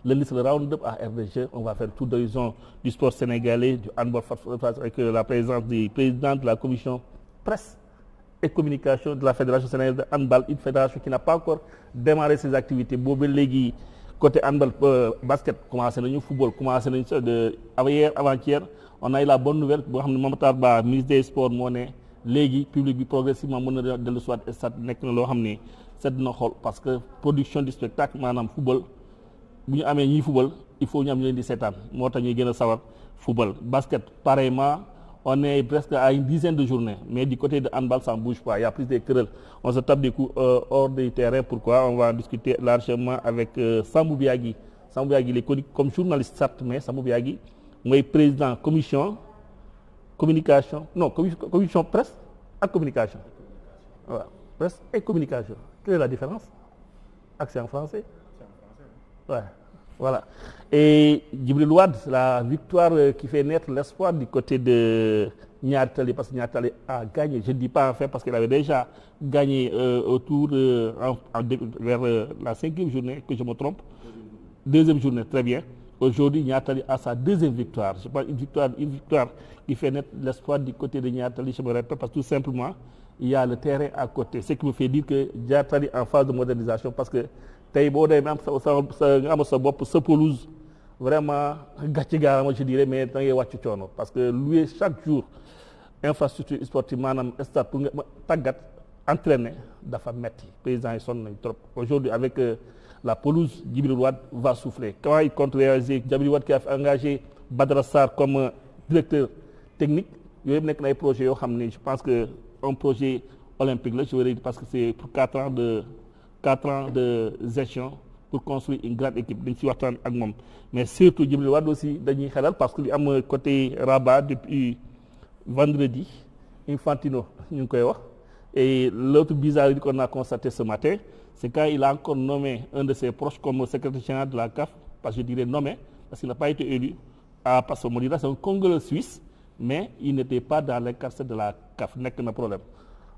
le liste round-up à RDG. On va faire le tour d'horizon du sport sénégalais, du handball avec la présence du président de la commission presse et communication de la fédération sénégalaise de handball, une fédération qui n'a pas encore démarré ses activités. boobu léegi côté handball basket commencé nañu, football commencé nañu hier avant-hier. On a eu la bonne nouvelle boo xam ne Mamatar Ba ministre des sports moo ne léegi public bi progressivement mën na dellu soit stade nekk na loo xam ne sedd na xol parce que production du spectacle maanaam football bu ñu amee ñuy football il faut ñu am ñu leen di seetaan moo tax ñuy gën a sawar football. Basket pareillement on est presque à une dizaine de journées mais du côté de handball ça ne bouge pas, il y a plus de querelles, on se tape des coups hors du terrain. Pourquoi? On va en discuter largement avec Sambou Biagui. Sambou Biagui il est connu comme journaliste certes, mais Sambou Biagui mooy président commission presse ak communication. Voilà, presse et communication. Quelle est la différence? Accent en français. Ouais, voilà. Et Djibril Wade, la victoire qui fait naître l'espoir du côté de Niary Tally, parce que Niary Tally a gagné. Je ne dis pas en fait parce qu'il avait déjà gagné vers la 5e journée, que je me trompe. Deuxième journée, très bien. Aujourd'hui, Niary Tally a sa deuxième victoire. Je pense une victoire qui fait naître l'espoir du côté de Niary Tally, je me répète, parce que tout simplement, il y a le terrain à côté. Ce qui me fait dire que Niary Tally en phase de modernisation, parce que tey boo demee am nga am sa bopp sa pelouse vraiment gàcce gaarama je dirais, mais da ngay wàcc coono parce que louer chaque jour infrastructure sportive maanaam stade pour nga tàggat entraîner dafa metti, paysans yi sonn nañ trop. Aujourd'hui avec la pelouse, Djibril Wade va souffler. Comment il compte réaliser? Djibril Wade qui a engagé Badara Sarr comme directeur technique, yooyu yëpp nekk na ay projets yoo xam ne je pense que un projet olympique la, je veux dire, parce que c'est pour 4 ans de gestion pour construire une grande équipe. dañ si waxtaan ak moom mais surtout Djibril Wade aussi dañuy xelal parce que li am côté Rabat depuis vendredi Infantino ñu ngi koy wax. Et l'autre bizarrerie qu'on a constaté ce matin, c'est quand il a encore nommé un de ses proches comme secrétaire général de la CAF, parce que je dirais nommé parce qu'il n'a pas été élu parce que Modira c'est un Congolais suisse, mais il n'était pas dans l'incarcère de la CAF, nekk na problème.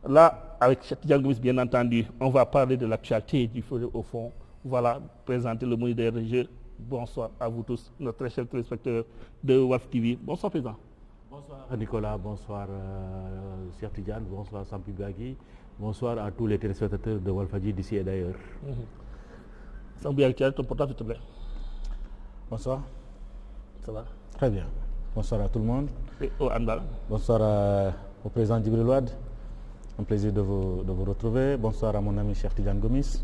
Là, avec Cheikh Tidiane Gomis, bien entendu, on va parler de l'actualité du feu au fond. Voilà, présenter le moniteur de jeu. Bonsoir à vous tous, notre très cher téléspectateur de Walf TV. Bonsoir, président. Bonsoir Nicolas, bonsoir Cheikh Tidiane, bonsoir Sambou Biagui, bonsoir à tous les téléspectateurs de Walfadjri d'ici et d'ailleurs. Sambou Biagui, tu as ton portable, s'il te plaît. Bonsoir. Ça va? Très bien. Bonsoir à tout le monde. Et au handball. Bonsoir au président Djibril Wade. Un plaisir de vous retrouver. Bonsoir à mon ami Cheikh Tidiane Gomis.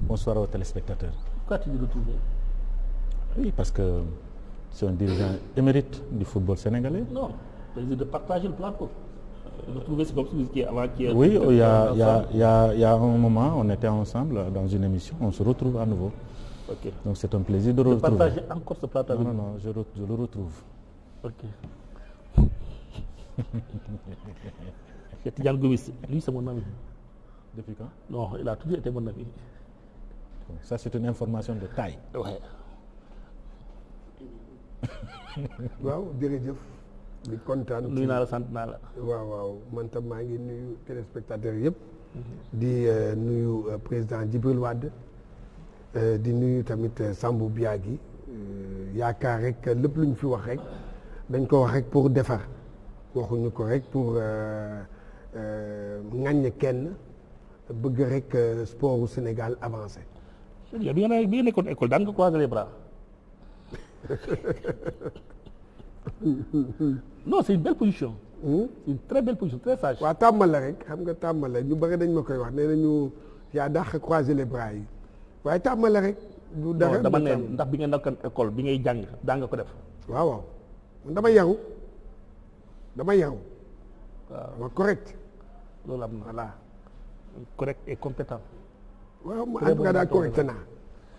Bonsoir aux téléspectateurs. Pourquoi tu dis retrouver? Oui, parce que c'est un dirigeant émérite du football sénégalais. Non, plaisir de partager le plateau. Retrouver, c'est comme si vous étiez avant-hier. Oui, il y a un moment, on était ensemble dans une émission, on se retrouve à nouveau. Ok. Donc c'est un plaisir de retrouver. Partager encore ce plateau avec Non, je le retrouve. Ok. Cheikh Tidiane Gomis, lui c'est mon ami. Depuis quand? Non, il a toujours été mon ami. Ça c'est une information de taille. Ouais. waaw jërëjëf di kontaan. nuyu naa la sant naa la. waaw man tam maa ngi nuyu téléspectateurs yëpp. di nuyu président Djibril Wade. di nuyu tamit Sambou Biagui. yaakaar rek lépp lu ñu fi wax rek dañ ko wax rek pour defar waxuñu ko rek pour ŋaññe kenn bëgg rek sportu Sénégal avancé. yow bi nga nekkoon école daan nga croiser les bras. Non, c'est une belle position. C'est une très belle position, très sage. waaw tàmmal la rek xam nga tàmmal la ñu bëri dañ ma koy wax nee nañu yaa dàq croiser les bras yi waaye tàmmal la rek. du dara dama ne ndax bi nga nekkoon école bi ngay jàng daa nga ko def. waaw dama yaru. waaw ma correct. loolu am na voilà correct et compétent. waaw en tout cas daal correct naa.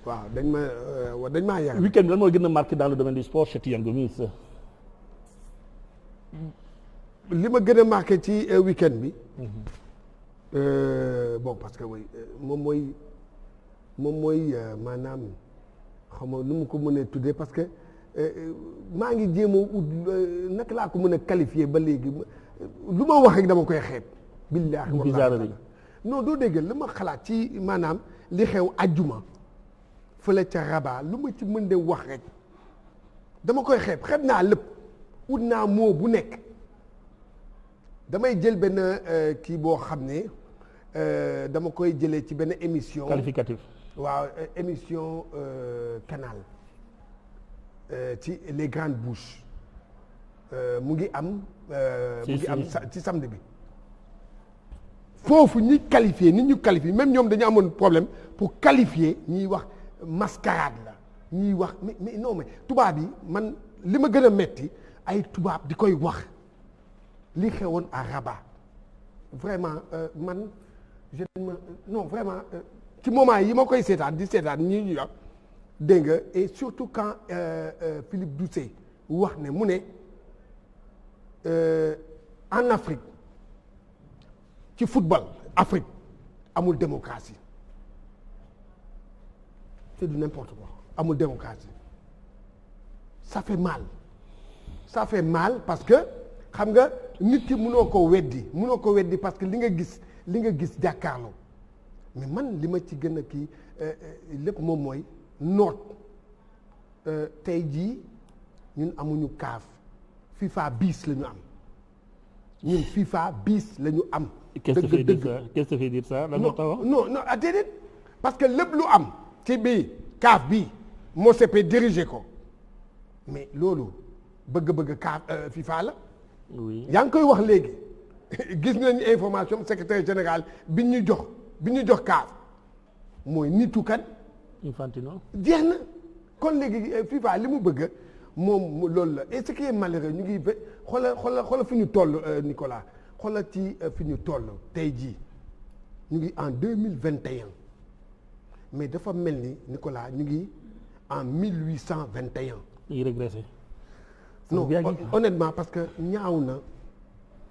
waaw dañ maa yar. week-end bi lan moo gën a marqué dans le domaine du sport Cheikh Tidiane Gomis. li ma gën a marqué ci week-end bi. bon parce que moom mooy maanaam xam nga nu mu ko mënee tuddee parce que maa ngi jéem a ut naka laa ko mën a qualifier ba léegi lu ma wax rek dama koy xeeb. billaahi wallaahi non doo dégg li ma xalaat ci maanaam li xew ajjuma fële ca Rabat lu ma ci mën de wax rek dama koy xeeb naa lépp ut naa moo bu nekk damay jël benn kii boo xam ne dama koy jëlee ci benn émission qualificatif waaw émission Canal ci les grandes bouches mu ngi am ci samedi bi foofu ñi qualifié nit ñu qualifié même ñoom dañu amoon problème pour qualifier ñiy wax mascarade la ñiy wax mais non mais tubaab yi man li ma gën a metti ay tubaab di koy wax li xewoon à Rabat vraiment man je non vraiment ci moment yi ma koy seetaan di seetaan ñii ñu wax dégg nga et surtout quand Philippe Doucet wax ne mu ne en Afrique ci football Afrique amul démocratie c'est du n'importe quoi amul démocratie ça fait mal parce que xam nga nit ki mënoo ko weddi parce que li nga gis jàkkaarloo mais man li ma ci gën a kii lépp moom mooy noot tey jii ñun amuñu CAF FIFA bis la ñu am ñun FIFA bis la ñu am. Qu'est-ce que ça fait dire ça non déedéet parce que lépp lu am ci bii CAF bii Motsepe dirigé ko mais loolu bëgg CAF FIFA la. oui yaa ngi koy wax léegi gis nañu information secrétaire général bi ñu jox CAF mooy nitu kan. Infantino. jeex na kon léegi FIFA li mu bëgg moom loolu la et ce qui est malheureux ñu ngi xoolal fi ñu toll Nicolas xoolal ci fi ñu toll tey jii ñu ngi en 2021 mais dafa mel ni Nicolas ñu ngi en 1821. ñu ngi régressé. non honnêtement parce que ñaaw na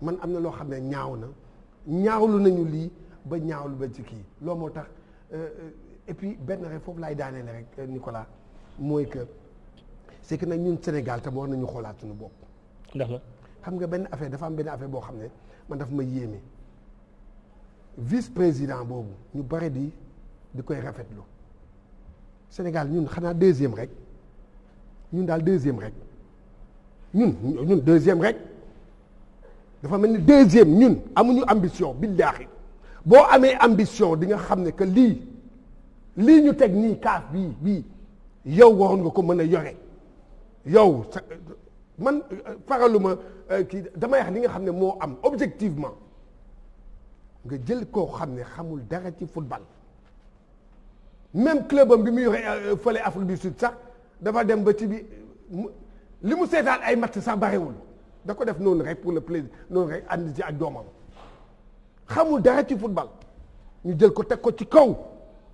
man am na loo xam ne ñaawlu nañu lii ba ñaawlu ba ci kii loolu moo tax et puis benn rek foofu laay daaneele rek Nicolas mooy que c'est que nag ñun Sénégal tam war nañu xoolaat suñu bopp. ndax la xam nga dafa am benn affaire boo xam ne man dafa ma yéeme vice président boobu ñu bare di koy rafetlu Sénégal ñun xanaa deuxième rek ñun daal deuxième rek. ñun deuxième rek dafa mel ni deuxième ñun amuñu ambition billaahi boo amee ambition di nga xam ne que lii ñu teg nii CAF bii yow waroon nga ko mën a yore yow man faraluma kii damay wax li nga xam ne moo am objectivement nga jël koo xam ne xamul dara ci football même club am bi mu yore fële Afrique du Sud sax dafa dem ba ci bi li mu seetaan ay match sax barewul da ko def noonu rek pour le plaisir noonu rek ànd ci ak doomam xamul dara ci football ñu jël ko teg ko ci kaw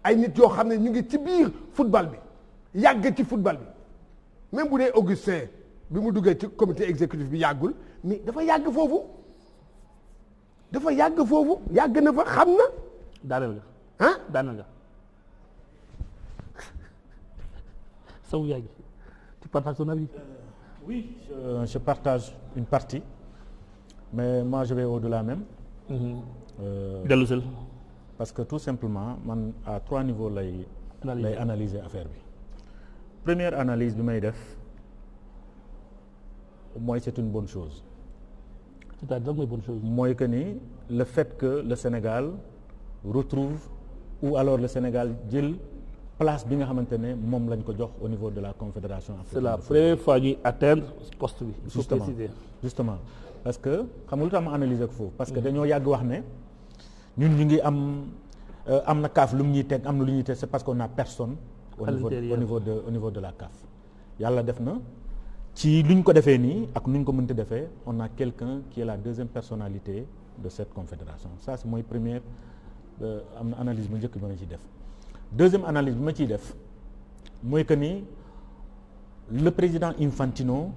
ay nit yoo xam ne ñu ngi ci biir football bi yàgg ci football bi même bu dee Augustin bi mu duggee ci comité exécutif bi yàggul mais dafa yàgg foofu yàgg na fa xam na. daaneel nga. ah daaneel nga. Sow yaa ngi tu partages ton avis. Oui, je partage une partie, mais moi je vais au-delà même. dellusel. Parce que tout simplement man à 3 niveaux lay analyser affaire bi. Première analyse bi may def mooy c'est une bonne chose. C'est-à-dire mooy bonne chose. mooy que ni le fait que le Sénégal retrouve ou alors le Sénégal jël place bi nga xamante ne moom lañ ko jox au niveau de la Confédération africaine. C'est la première fois ñuy atteindre poste bi. Il faut justement préciser. Justement parce que xam nga lu tax ma analyser ko foofu. parce que dañoo yàgg wax ne ñun ñu ngi am na CAF lu mu ñuy teg am na lu ñuy teg c'est parce qu'on a personne. au niveau de la CAF. yàlla def na ci lu ñu ko defee nii ak nu ñu ko mënti defee on a quelqu'un qui est la deuxième personnalité de cette confédération ça c'est mooy première am na analyse bu njëkk bi ma ciy def. Deuxième analyse bi ma ciy def mooy que ni le président Infantino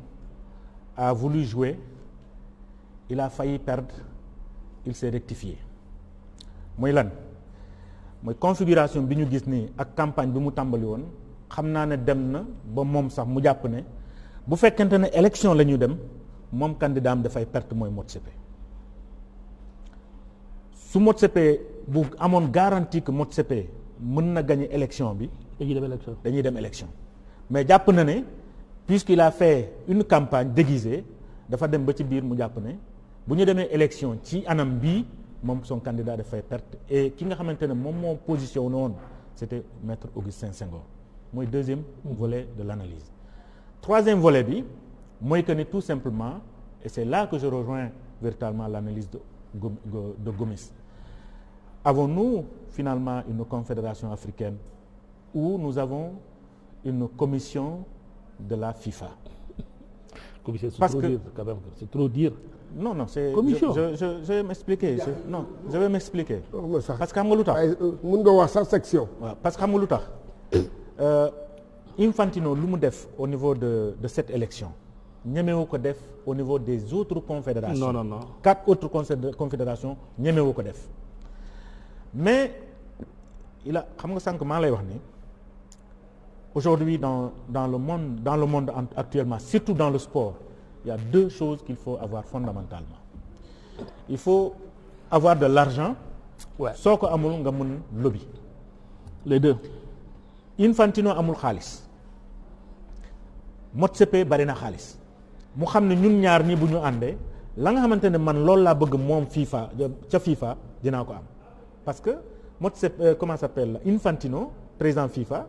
a voulu jouer, il a failli perdre, il s'est rectifié. mooy lan mooy configuration bi ñu gis nii ak campagne bi mu tàmbali woon xam naa ne dem na ba moom sax mu jàpp ne bu fekkente ne élection la ñu dem moom candidat am dafay perte mooy Motsepe. su Motsepe bu amoon garantie que Motsepe mën na gagner élection bi. dañuy dem élection mais jàpp na ne puisqu'il a fait une campagne déguisée dafa dem ba ci biir mu jàpp ne bu ñu demee élection ci anam bii moom son candidat dafay perte et ki nga xamante ne moom moo positionné woon c'était maître Augustin Senghor mooy deuxième volet de l'analyse. Troisième volet bi mooy que ne tout simplement et c'est là que je rejoins véritablement l'analyse de Gomis. Avons-nous finalement une confédération africaine où nous avons une commission de la FIFA? Commission, Parce que c'est trop dire. Non, c'est commission. Je vais m'expliquer. Je vais m'expliquer. Parce que xam nga lu tax. mun nga wax sa section. waaw parce que xam nga lu tax. Infantino lu mu def au niveau de cette élection ñemewu ko def au niveau des autres confédérations. Non. 4 autres confédérations ñemewu ko def mais xam nga sànq maa lay wax ni aujourd'hui dans le monde actuellement surtout dans le sport il y a 2 choses qu'il faut avoir fondamentalement il faut avoir de l'argent. soo ko amul nga mën lobby. les 2. Infantino amul xaalis Motsepe bari na xaalis mu xam ne ñun ñaar ñi bu ñu àndee la nga xamante ne man loolu laa bëgg moom FIFA dinaa ko am parce que Motsepe comment s'appelle Infantino président FIFA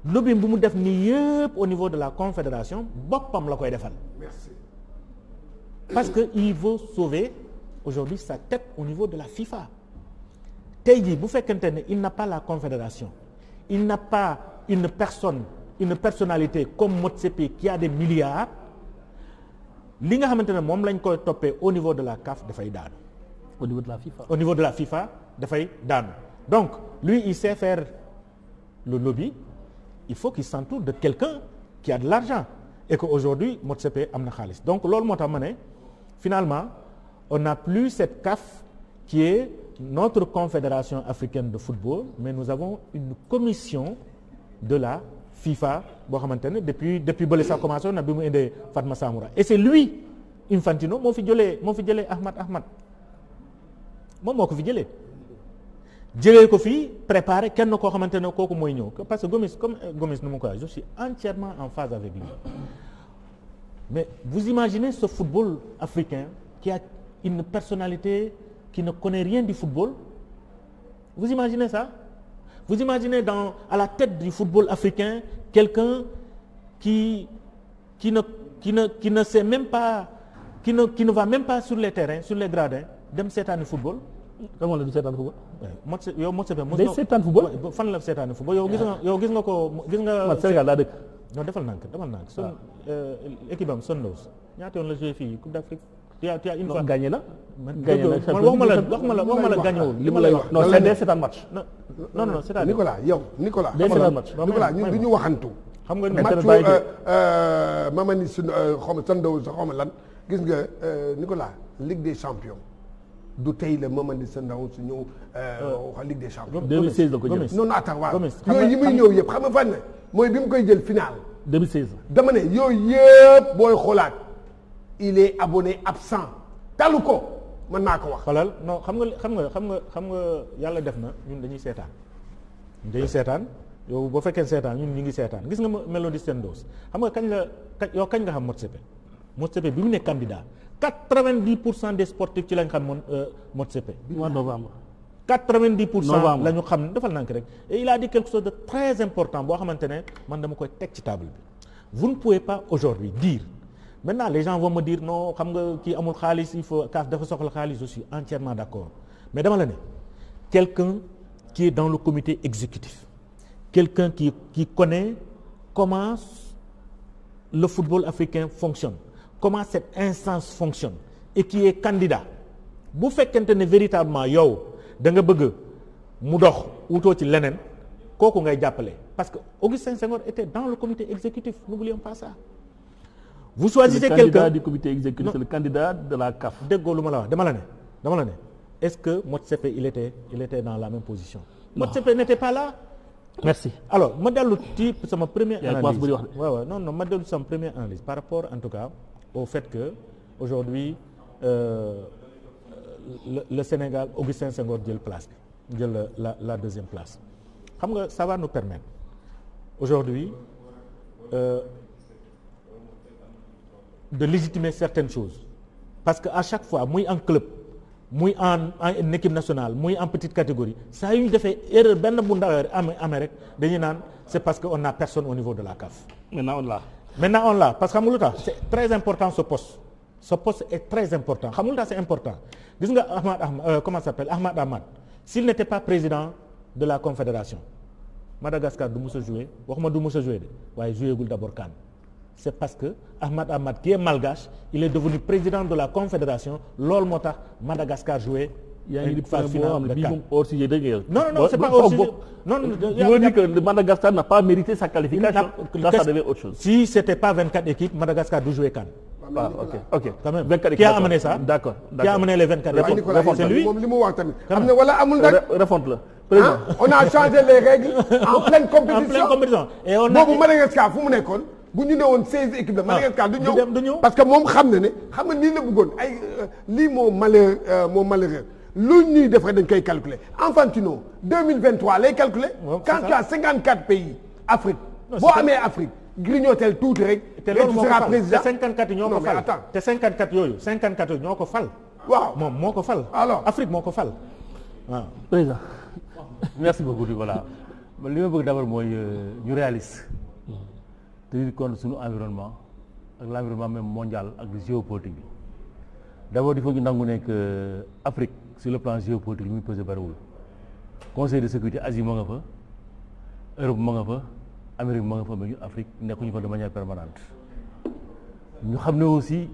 lobby bu mu def nii yëpp au niveau de la confédération boppam la koy defal. Merci. Parce que il veut sauver aujourd'hui sa tête au niveau de la FIFA tey jii bu fekkente ne il n'a pas la confédération il n'a pas une personnalité comme Motsepe qui a des milliards li nga xamante ne moom lañ koy toppee au niveau de la CAF dafay daanu. au niveau de la FIFA. au niveau de la FIFA dafay daanu donc lui il sait faire le lobby il faut qu'il s'entoure de quelqu'un qui a de l'argent et que aujourd'hui Motsepe am na xaalis donc loolu moo tax ma ne finalement on n'a plus cette CAF qui est notre confédération africaine de football mais nous avons une commission de la FIFA boo xamante ne depuis bële sax commencé na bi mu indee Fatma Samoura et c'est lui Infantino moo fi jëlee Ahmad moom moo ko fi jëlee ko fii préparé kenn koo xamante ne kooku mooy ñëw parce que Gomis nu mu ko wax je suis entièrement en phase avec lui mais vous imaginez ce football africain qui a une personnalité qui ne connaît rien du football vous imaginez ça vous imaginez à la tête du football africain quelqu'un qui ne sait même pas qui ne va même pas sur les terrains sur les gradins dem seetaani football. kan moo la du seetaan football. yow Motsepe day seetaan football. fan la seetaani football yow gis nga ko gis nga. man Sénégal daa dëkk. non defal nànk. son équipe am Sundows ñaata yoon la joué fii Coupe d'Afrique. tu as une fois gagné na. gagné na waxuma la gagnewul. li ma lay wax non c'est des seetaan match. non c'est-à-dire Nicolas day seetaan match. Nicolas ñun du ñu waxantu. xam nga matchu Mamani xaw ma Sundows xaw ma lan gis nga Nicolas Ligue des champions du tey la Mamadi Sundows su ñëw Ligue des champions. 2016 la ko jël. non attends waaw yooyu yi muy ñëw yëpp xam nga fan ne mooy bi mu koy jël final. 2016. dama ne yooyu yëpp booy xoolaat il est abonné absent talu ko mën naa ko wax. xoolal non xam nga yàlla def na ñun dañuy seetaan yow boo fekkee seetaan ñun ñu ngi seetaan gis nga Mamelodi Sundowns xam nga kañ nga xam Motsepe bi mu ne candidat 90% des sportifs ci lañ xam Motsepe. mois de novembre. 90% la ñu xam defal nank rek et il a dit quelque chose de très important boo xamante ne man dama koy teg ci table bi vous ne pouvez pas aujourd'hui dire maintenant les gens vont me dire non xam nga kii amul xaalis il faut CAF dafa soxla xaalis je suis entièrement d'accord mais dama la ne quelqu'un qui est dans le comité exécutif quelqu'un qui connaît comment le football africain fonctionne comment cette instance fonctionne et qui est candidat bu fekkente ne véritablement yow da nga bëgg mu dox wutoo ci leneen kooku ngay jàppale parce que Augustin Senghor était dans le comité exécutif n'oublions pas ça. vous choisissez quelqu'un le candidat du comité exécutif c'est le candidat de la CAF. déggoo lu ma la wax dama la ne est-ce que Motsepe il était dans la même position. Motsepe n'était pas là. merci. alors ma dellu ci sama première analyse waaw non ma dellu sama première analyse par rapport en tout cas au fait que aujourd'hui le Sénégal Augustin Senghor jël place bi jël la deuxième place xam nga ça va nous permettre aujourd'hui de légitimer certaines choses parce que à chaque fois muy en club muy en équipe nationale muy en petite catégorie saa yu ñu defee erreur benn bu ndaw amee rek dañuy naan c'est parce que on n'a personne au niveau de la CAF. Maintenant on l'a parce que xam nga lu tax c'est très important ce poste est très important xam nga lu tax c'est important gis nga comment ça s'appelle Ahmad Ahmad s'il n'était pas président de la confédération Madagascar du mës a jouer waxuma du mës a jouer de waaye joué gul d'abord CAN. C'est parce que Ahmad Ahmad qui est malgache il est devenu président de la confédération loolu moo tax Madagascar joué. une phase finale de CAN. Non, c'est pas hors sujet. Non, je veux dire que Madagascar n'a pas mérité sa qualification. Ça devait être autre chose. Si c'était pas 24 équipes, Madagascar doit jouer CAN. Ah, ok. Quand même. 24 équipes. Qui a amené ça? D'accord. Qui a amené les 24 équipes? C'est lui. moom li mu wax tamit. am na wala amul nag. Refonte la. Président. On a changé les règles en pleine compétition. Et on a boobu Madagascar fu mu nekkoon. bu ñu ne woon 16 équipes la Madagascar du ñëw parce que moom xam na ne xam nga nii la bëggoon ay lii moo malheureux lu ñuy def rek dañ koy calculer Infantino 2023 lay calculer quand tu as 54 pays Afrique boo amee Afrique grignotel tuuti rek te loolu moo ko fal président te 54 ñoo ko fal te 54 yooyu ñoo ko fal waaw moom moo ko fal alors Afrique moo ko fal waaw président merci beaucoup voilà li ma bëgg d'abord mooy ñu réaliste tenir compte suñu environnement ak l'environnement même mondial ak géopolitique bi d'abord il faut ñu nangu ne que Afrique sur le plan géopolitique li muy pesé bariwul Conseil de sécurité Asie moo nga fa Europe moo nga fa Amérique moo nga fa mais ñu Afrique nekkuñu fa de manière permanente ñu xam ne aussi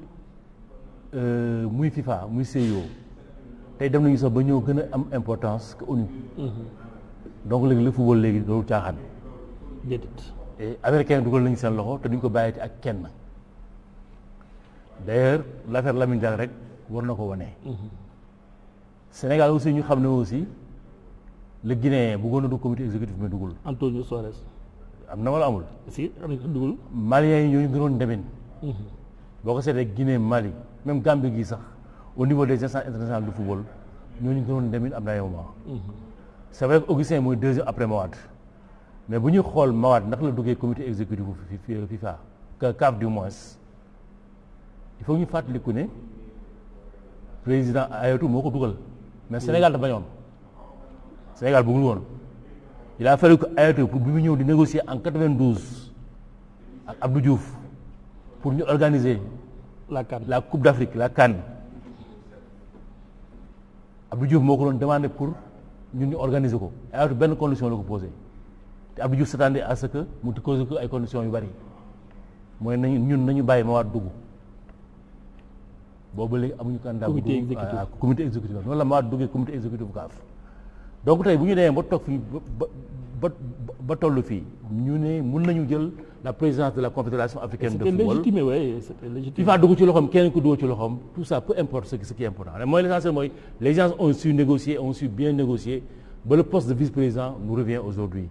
muy FIFA muy CIO tey dem nañu sax ba ñëw gën a am importance que ONU donc léegi le football léegi loolu caaxaan et américain dugal nañu seen loxo te duñ ko bàyyiti ak kenn d'ailleurs l'affaire Lamine Diack rek war na ko wane. Sénégal aussi ñu xam ne aussi le Guinéen bëggoon na du comité exécutif mais dugul. Antonio Suarez. am na wala amul. si am na dugul. Maliens yi ñooñu gënoon demin. boo ko seetee Guinée Mali même Gambie gi sax au niveau des instances internationales du football ñooñu gënoon demin am na ay moment. c'est vrai que Augustin mooy deuxième après Mawade. mais bu ñuy xool Mawade ndax la duggee comité exécutif FIFA CAF du moins il faut ñu fàttaliku ne président Ayatou moo ko dugal mais Sénégal dafa bañoon Sénégal bëggul woon il a fallu que Ayatou pour bi mu ñëw di négocier en 92 ak Abdou Diouf pour ñu organiser la Coupe d'Afrique la CAN Abdou Diouf moo ko doon demandé pour ñun ñu organiser ko Ayatou benn condition la ko posé te Abdou Diouf s'attendait à ce que mu cause ko ay conditions yu bari mooy nañu bàyyi ma waat dugg boobu léegi amuñu candidat comité exécutif noonu la ma waat duggee comité exécutif bu CAF donc tey bu ñu demee ba toog fii ba toll fii ñu ne mën nañu jël la présidence de la confédération africaine de football c'était légitime. FIFA dugg ci loxoom kenn ku dugg ci loxoom tout ça peu importe ce qui est important mooy l'essentiel mooy les gens ont su négocier ont su bien négocier ba le poste de vice-président nous revient aujourd'hui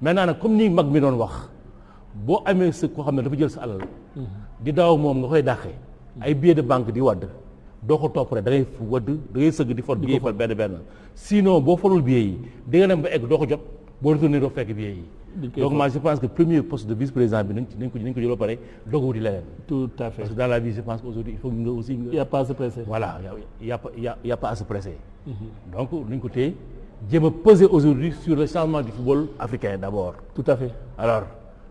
maintenant nag comme ni mag mi doon wax boo amee sa koo xam ne dafa jël sa alal di daaw moom nga koy dàqee ay billets de banque di wadd doo ko topp rek da ngay wadd da ngay sëgg di fot billet yi fal benn sinon boo falul billets yi di nga dem ba egg doo ko jot boo retourné doo fekk billets yi donc moi je pense que premier poste de vice-président bi nañ ko jël ba pare doog a wuti leneen tout à fait parce que dans la vie je pense qu'aujourd'hui il faut nga aussi il y a pas à se presser voilà il y a pas à se presser donc nañ ko téye jéem a peser aujourd'hui sur le changement du football africain d'abord. Tout à fait. Alors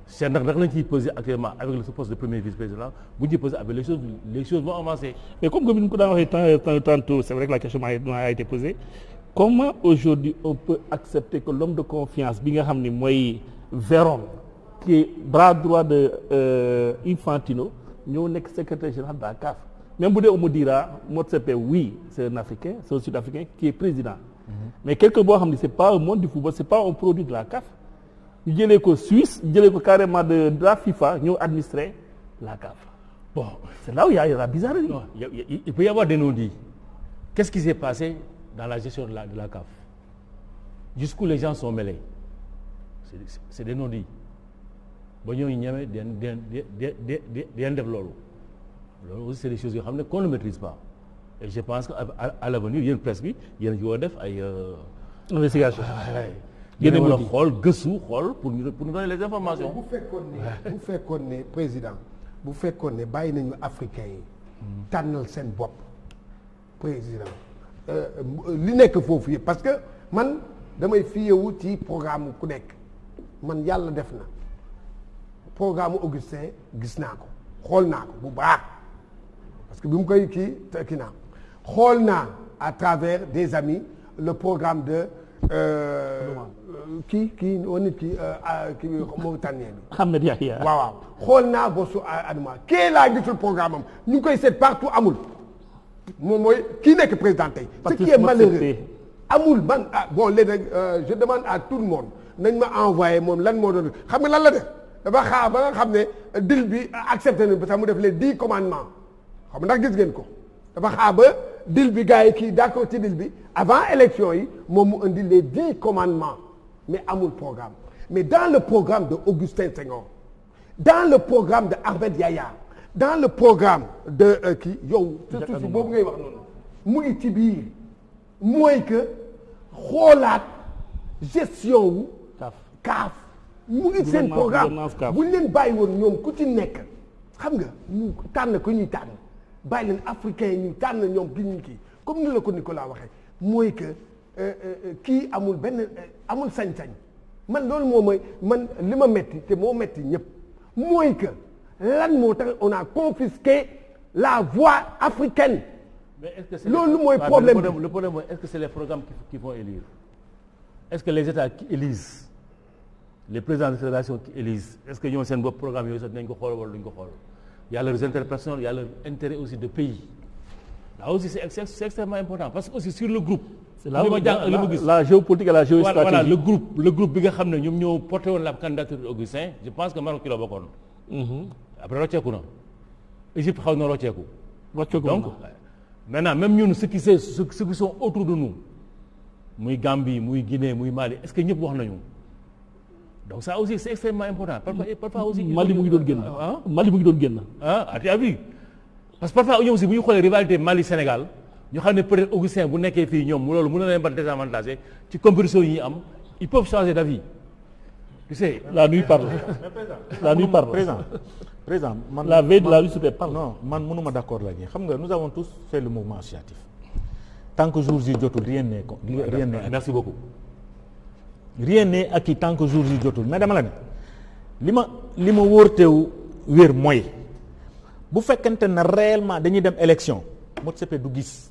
c'est ndax lañ ciy peser actuellement avec ce poste de premier vice-président bu ñu ciy peser avec les choses vont avancer. Mais comme ni ñu ko daan waxee tantôt c'est vrai que la question m'a été posée comment aujourd'hui on peut accepter que l'homme de confiance bi nga xam ne mooy Véron qui est bras droit de Infantino ñoo nekk secrétaire général de la CAF même bu dee on me dira Motsepe oui c'est un Africain c'est un Sud-Africain qui est président. Mais quelqu'un boo xam ne c'est pas un monde du football c'est pas un produit de la CAF ñu jëlee ko Suisse ñu jëlee ko carrément de la FIFA ñëw administrer la CAF bon c'est là où il y a la bizarrerie. Non, il peut y avoir des non-dits. Qu'est-ce qui s'est passé dans la gestion de la CAF jusqu'où les gens sont mêlés c'est des non-dits ba ñooñu ñeme di def loolu aussi c'est des choses yoo xam ne qu'on ne maîtrise pas. Et je pense qu'à l'avenir yéen presse bi yéen a ci war a def ay investigation génne war a mbóot yi. xool gëstu xool pour ñu donner les informations. bu fekkoon ne président bu fekkoon ne bàyyi nañu africain yi tànnal seen bopp président li nekk foofu yëpp parce que man damay fiyewu ci programme ku nekk man yàlla def na programme Augustin gis naa ko xool naa ko bu baax parce que bi mu koy kii naa xool naa à travers des amis le programme de kii oo nit kii Mauritanien bi Ahmed Yahya. waaw xool naa bosu Adama kii laa gisul programme am ñu ngi koy seet partout amul moom mooy kii nekk président tey ce qui est malheureux amul man bon léegi nag je demande à tout le monde nañ ma envoyé moom lan moo doon xam nga lan la def dafa xaar ba nga xam ne deal bi accepté nañu ba sax mu def les 10 commandements xam ndax gis ngeen ko dafa xaar ba deal bi gars yi kii d'accord ci deal bi avant élection yi moom mu indi les 10 commandements mais amul programme mais dans le programme de Augustin Senghor dans le programme de Ahmed Yahya dans le programme de kii yow surtout si boobu ngay wax noonu mu ngi ci biir mooy que xoolaat gestion wu CAF mu ngi seen programme bu ñu leen bàyyi woon ñoom ku ci nekk xam nga ñu tànn ko ñuy tànn bàyyi leen africain yi ñuy tànn ñoom ki ñu kii comme ni la ko Nicolas waxee mooy que kii amul benn amul sañ-sañ man loolu moo mooy man li ma metti te moo metti ñëpp mooy que lan moo tax on a confisqué la voix africaine. Mais est-ce que loolu mooy problème bi le problème mooy est-ce que c'est les programmes qui vont élire est-ce que les États qui élisent les présidents de fédération qui élisent est-ce que ñoom seen bopp programme yooyu sax dinañ ko xool wala duñ ko xool il y a leurs intérêts personnels il y a leur intérêt aussi de pays là aussi c'est extrêmement important parce que aussi sur le groupe. c'est la géopolitique et la géostratégie. voilà le groupe bi nga xam ne ñoom ñoo porté woon la candidature d'Augustin je pense que Maroc ci la bokkoon. après rocceeku na Égypte xaw na rocceeku. donc maintenant même ñun ceux qui sont autour de nous muy Gambie muy Guinée muy Mali est-ce que ñëpp wax nañu donc ça aussi c'est extrêmement important parfois aussi. Mali mu ngi doon génn. Mali mu ngi doon génn. tu as vu parce que parfois ñoom aussi bu ñu xoolee rivalité Mali Sénégal ñu xam ne peut-être Augustin bu nekkee fii ñoom loolu mën na leen ba désavantager ci compétition yi am ils peuvent changer d'avis tu sais. La nuit parle. La nuit parle. Président man la veille de la nuit se parle. non man mënuma d'accord la xam nga nous avons tous fait le mouvement associatif tant que jours yi jotul rien n'est merci beaucoup. rien n'est acquis tant que jours yi jotul mais dama la ne li ma wóorteewu wér mooy bu fekkente ne réellement dañuy dem élection Motsepe du gis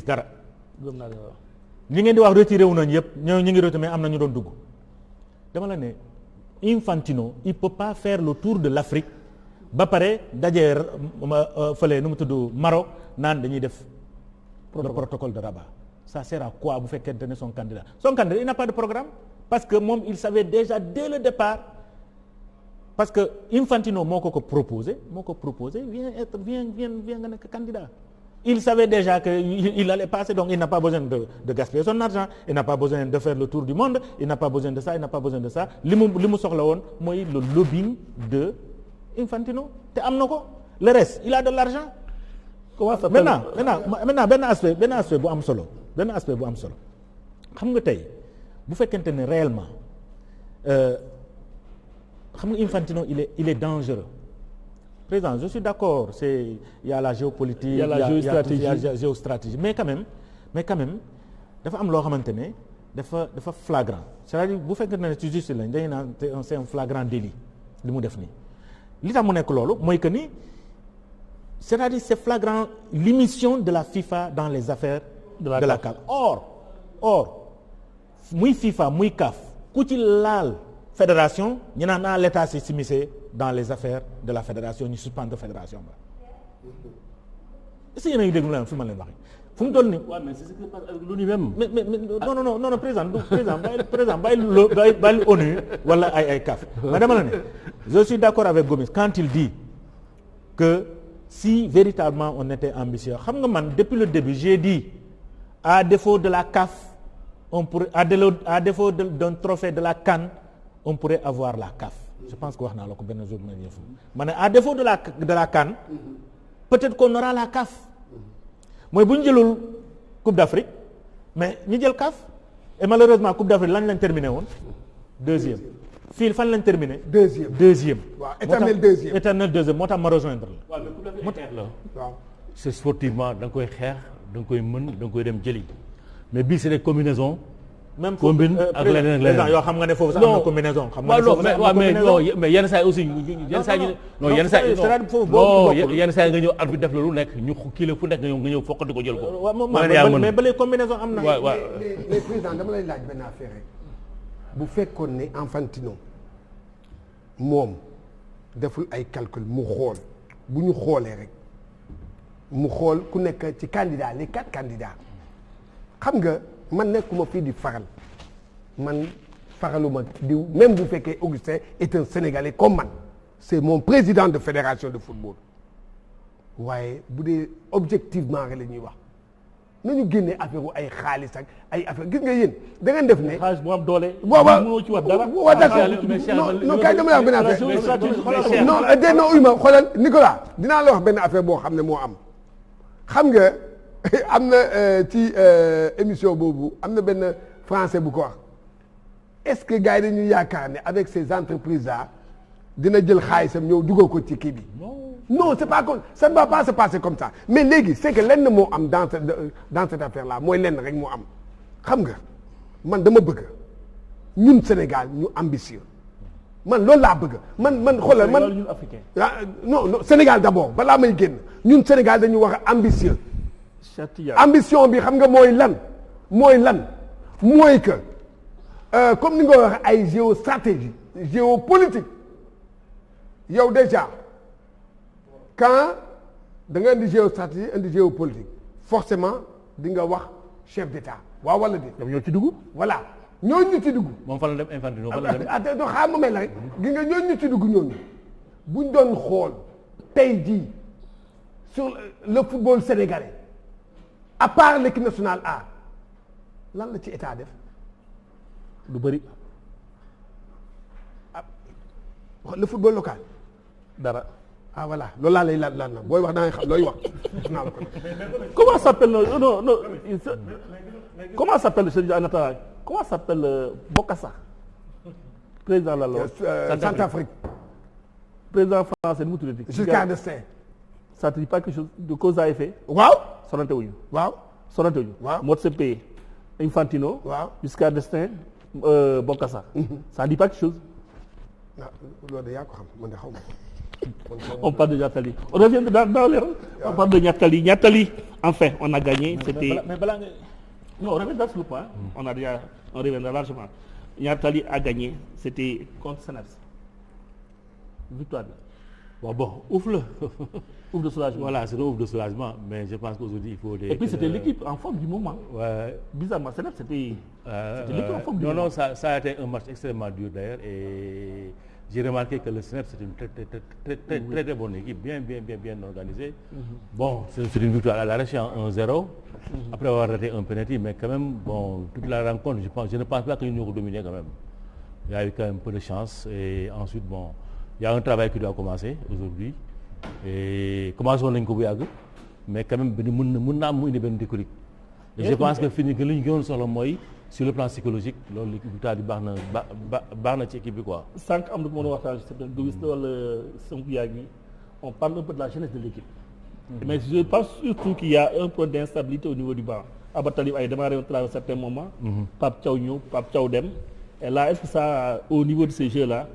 dara. li ngeen di wax retiré wu nañ yëpp ñoo ñu ngi retiré mais am na ñu doon dugg dama la ne Infantino il peut pas faire le tour de l'Afrique ba pare dajee fële nu mu tudd Maroc naan dañuy def le protocole de Rabat ça sert à quoi bu fekkente ne son candidat il n'a pas de programme parce que moom il savait déjà dès le départ parce que Infantino moo ko proposé viens nga nekk candidat il savait déjà que il allait passer donc il n'a pas besoin de gaspiller son argent il n'a pas besoin de faire le tour du monde il n'a pas besoin de ça li mu soxla woon mooy le lobbying de Infantino te am na ko le reste il a de l'argent maintenant benn aspect bu am solo xam nga tey bu fekkente ne réellement xam nga Infantino il est dangereux. Président, je suis d'accord, il y a la géopolitique, il y a la géostratégie, mais quand même dafa am loo xamante ne dafa flagrant c'est-à-dire bu fekkee ne ci juste lañ dañuy naan c'est un flagrant délit li mu def nii li tax mu nekk loolu mooy que ni c'est-à-dire c'est flagrant l'immiscion de la FIFA dans les affaires de la CAF. Or muy FIFA muy CAF ku ci laal fédération ñu naan l'État s'est immiscé dans les affaires de la fédération ñu suspendre fédération ba est-ce que yéen a ngi déglu leen fi ma leen waxee fu mu toll nii. waaw mais c'est ce qui se passe avec l'ONU même. mais non président bàyyi ONU wala ay CAF mais dama la ne je suis d'accord avec Gomis quand il dit que si véritablement on était ambitieux xam nga man depuis le début j'ai dit à défaut de la CAF on pourrait à défaut d'un trophée de la CAN on pourrait avoir la CAF. Je pense que wax naa la ko benn jour ma ne à défaut de la CAN peut-être qu'on aura la CAF mooy bu ñu jëlul Coupe d'Afrique mais ñu jël CAF et malheureusement Coupe d'Afrique lañ lañ terminé woon deuxième fii fan lañ terminé deuxième waaw éternel deuxième moo tax ma rejoindre la waaw c'est sportivement da nga koy xeex da nga koy mën da nga koy dem jëli mais bii c'est des combinaisons même combine ak leneen ak leneen yoo xam nga ne foofu sax am na combinaison xam nga ne foofu sax mais yenn saa yi aussi yenn saa yi yenn saa yi yenn saa yi nga ñëw arbitre def loolu nekk ñu kii la fu nekk nga ñëw fokkati ko jël ko mais ba léegi combinaison am na mais président dama lay laaj benn affaire rek bu fekkoon ne Infantino moom deful ay calcul mu xool bu ñu xoolee rek mu xool ku nekk ci candidat les 4 candidats xam nga man nekkuma fii di faral man faraluma diw même bu fekkee Augustin est un Sénégalais comme man c'est mon président de fédération de football waaye bu dee objectivement rek la ñuy wax nañu génne affaire ay xaalis ak ay affaire gis nga yéen da ngeen def ne. xaalis bu am doole. waaw mënoo ci wax dara. waaw d'accord non kay dama la wax benn affaire non uy ma xoolal Nicolas dinaa la wax benn affaire boo xam ne moo am xam nga am na ci émission boobu am na benn français bu ko wax est-ce que gars yi dañuy yaakaar ne avec ces entreprises là dina jël xaalisam ñëw dugal ko ci kii bi. non c'est pas comme ça ne va pas se passer comme ça mais léegi c'est que lenn moo am dans cette affaire là mooy lenn rek moo am xam nga man dama bëgg ñun Sénégal ñu ambitieux man loolu laa bëgg man xoolal man ñun africain. non Sénégal d'abord balaa may génn ñun Sénégal dañu wax ambitieux ambition bi xam nga mooy lan mooy que comme ni nga wax ay géostratégie géopolitique yow déjà quand da nga indi géostratégie indi géopolitique forcément di nga wax chef d'État waaw wala di ñoo ci dugg. voilà ñooñu ñu ci dugg. moom fan la dem Infantino fan la dem. attends xaaral ma may la rek gi nga ñooñu ñu ci dugg ñooñu buñ doon xool tey jii sur le football sénégalais à part l'équipe nationale A lan la ci état def. lu bëri. le football local. dara. ah voilà loolu laa lay laaj na booy wax da ngay xam looy wax. comment s'appelle non comment s'appelle comment s'appelle Bokassa président la lool. Centrafrique. président français nu mu tuddati. Giscard d'Estaing. ça te dit pas quelque chose de cause à effet. waaw. sonante wuñu. waaw. Motsepe Infantino. waaw. Giscard d'Estaing Bokassa. ça dit pas quelque chose. ah loolu de yaa ko xam man de xaw ma. On parle de Niattali. On revient dans les on parle de Niattali. Niattali, enfin, on a gagné. C'était. mais balaa nga. Non, on revient dans ce point. On reviendra largement. Niattali a gagné. C'était contre Seneps. Victoire. Bon, ouf là. Ouf de soulagement. Voilà, c'est un ouf de soulagement, mais je pense qu'aujourd'hui il faut. Et puis c'était l'équipe en forme du moment. Ouais. Bizarrement, Seneps c'était l'équipe en forme du moment. Non, ça a été un match extrêmement dur d'ailleurs et. J'ai remarqué que le Seneps c'est une très bonne équipe, bien organisée. Bon, c'est une victoire à l'arraché en 1-0, après avoir raté un penalty, mais quand même, bon, toute la rencontre, je ne pense pas que nous avons dominé quand même. Il y a eu quand même peu de chance et ensuite, bon, il y a un travail qui doit commencer aujourd'hui. Et commençons nañ ko bu yàgg, mais quand même mën na am mu indi benn déclic. Et je pense que fini que li ñu gënoon soxla mooy sur le plan psychologique loolu victoire bi baax na ci équipe bi quoi. Sànq am na ko mën a waxtaan si certains gis wala Sonko yaa ngi on parle un peu de la jeunesse de l'équipe. Mais je pense surtout qu'il y a un peu d'instabilité au niveau du banc. Abba Talib a démarré à un certain moment. Pape Thiaw ñëw Pape Thiaw dem. Et là est-ce que ça au niveau de ces jeux là